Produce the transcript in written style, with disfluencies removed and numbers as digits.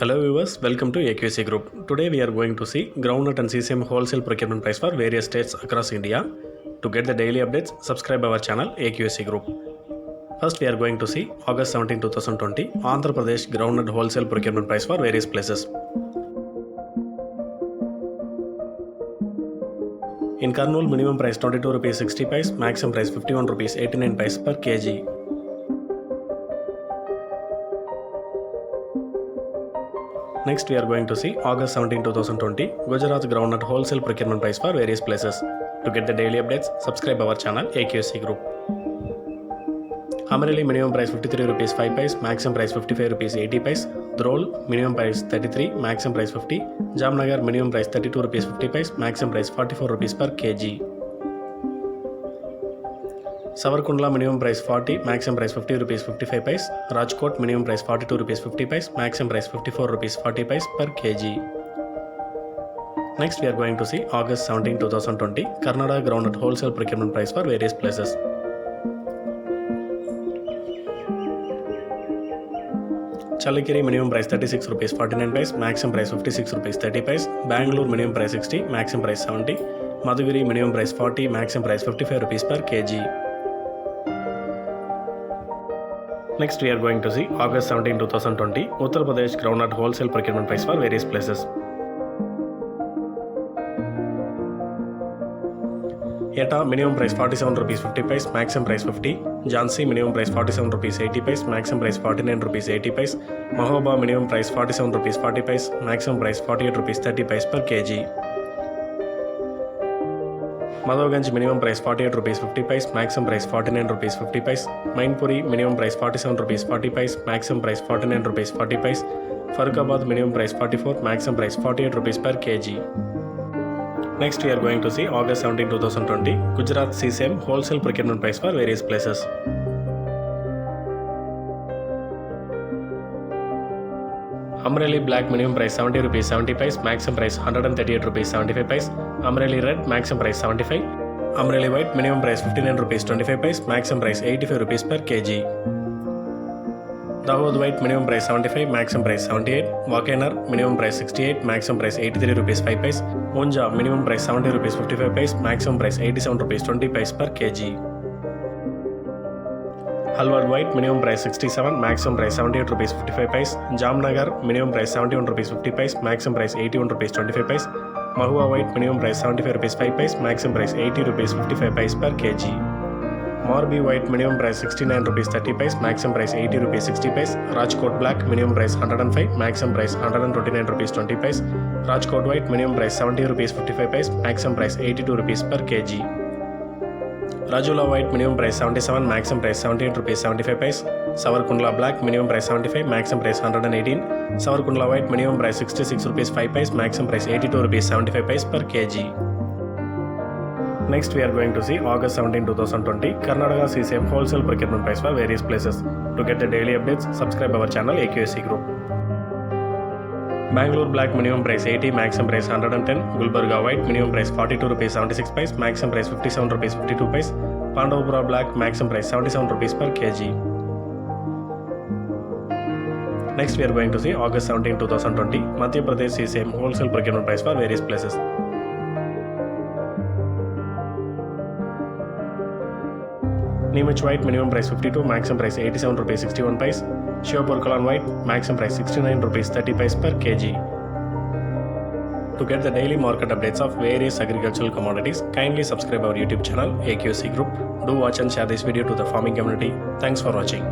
Hello viewers, welcome to AQC Group. Today we are going to see groundnut and CCM wholesale procurement price for various states across India. To get the daily updates, subscribe our channel AQC Group. First we are going to see August 17, 2020 Andhra Pradesh groundnut wholesale procurement price for various places. In Kurnool, minimum price 22 rupees 60 paise, maximum price 51 rupees 89 paise per kg. Next we are going to see August 17, 2020 Gujarat groundnut wholesale procurement price for various places. To get the daily updates, subscribe our channel AQC Group. Amreli minimum price 53 rupees 5 paise, maximum price 55 rupees 80 paise. Drol minimum price 33, maximum price 50. Jamnagar minimum price 32 rupees 50 paise, maximum price 44 rupees per kg. Savarkundla minimum price 40, maximum price 50 rupees 55 paise. Rajkot minimum price 42 rupees 50 paise, maximum price 54 rupees 40 paise per kg. Next we are going to see August 17, 2020 Karnataka groundnut wholesale procurement price for various places. Challakere minimum price 36 rupees 49 paise, maximum price 56 rupees 30 paise. Bangalore minimum price 60, maximum price 70. Madhugiri minimum price 40, maximum price 55 rupees per kg. Next we are going to see August 17, 2020 Uttar Pradesh groundnut wholesale procurement price for various places. Eta minimum price 47 rupees 50 paise, maximum price 50. Jhansi minimum price 47 rupees 80 paise, maximum price 49 rupees 80 paise. Mahoba minimum price 47 rupees 40 paise, maximum price 48 rupees 30 paise per kg. Madhavganj minimum price 48 rupees 50 paise, maximum price 49 rupees 50 paise. Mainpuri minimum price 47 rupees 40 paise, maximum price 49 rupees 40 paise. Farrukhabad minimum price 44, maximum price 48 rupees per kg. Next we are going to see August 17, 2020 Gujarat CCM wholesale procurement price for various places. Amreli black minimum price 70 rupees 70 paise, maximum price 138 rupees 75 paise. Amreli red maximum price 75. Amreli white minimum price 59 rupees 25 paise, maximum price 85 rupees per kg. Dahod white minimum price 75, maximum price 78. Wakaner minimum price 68, maximum price 83 rupees 5 paise. Munja minimum price 70 rupees 55 paise, maximum price 87 rupees 20 paise per kg. Halwad white minimum price 67, maximum price 78 rupees 55 paise. Jamnagar minimum price 71 rupees 50 paise, maximum price 81 rupees 25 paise. Mahua white minimum price 75 rupees 5 paise, maximum price 80 rupees 55 paise per kg. Morbi white minimum price 69 rupees 30 paise, maximum price 80 rupees 60 paise. Rajkot black minimum price 105, maximum price 129 rupees 20 paise. Rajkot white minimum price 70 rupees 55 paise, maximum price 82 rupees per kg. Rajula white minimum price 77, maximum price 78 rupees 75 paise. Savarkundla black minimum price 75, maximum price 118. Savarkundla white minimum price 66 rupees 5 paise, maximum price 82 rupees 75 paise per kg. Next we are going to see August 17, 2020 Karnataka CCM wholesale procurement price for various places. To get the daily updates, subscribe our channel AQC Group. Bangalore black minimum price 80, maximum price 110. Gulbarga white minimum price 42 rupees 76 paise, maximum price 57 rupees 52 paise. Pandavapura black maximum price 77 rupees per kg. Next we are going to see August 17, 2020 Madhya Pradesh CCM wholesale procurement price for various places. Neemich white minimum price 52, maximum price 87 rupees 61 paise. Shivapur Kalan white maximum price 69 rupees 30 paise per kg. To get the daily market updates of various agricultural commodities, kindly subscribe our YouTube channel AQC Group. Do watch and share this video to the farming community. Thanks for watching.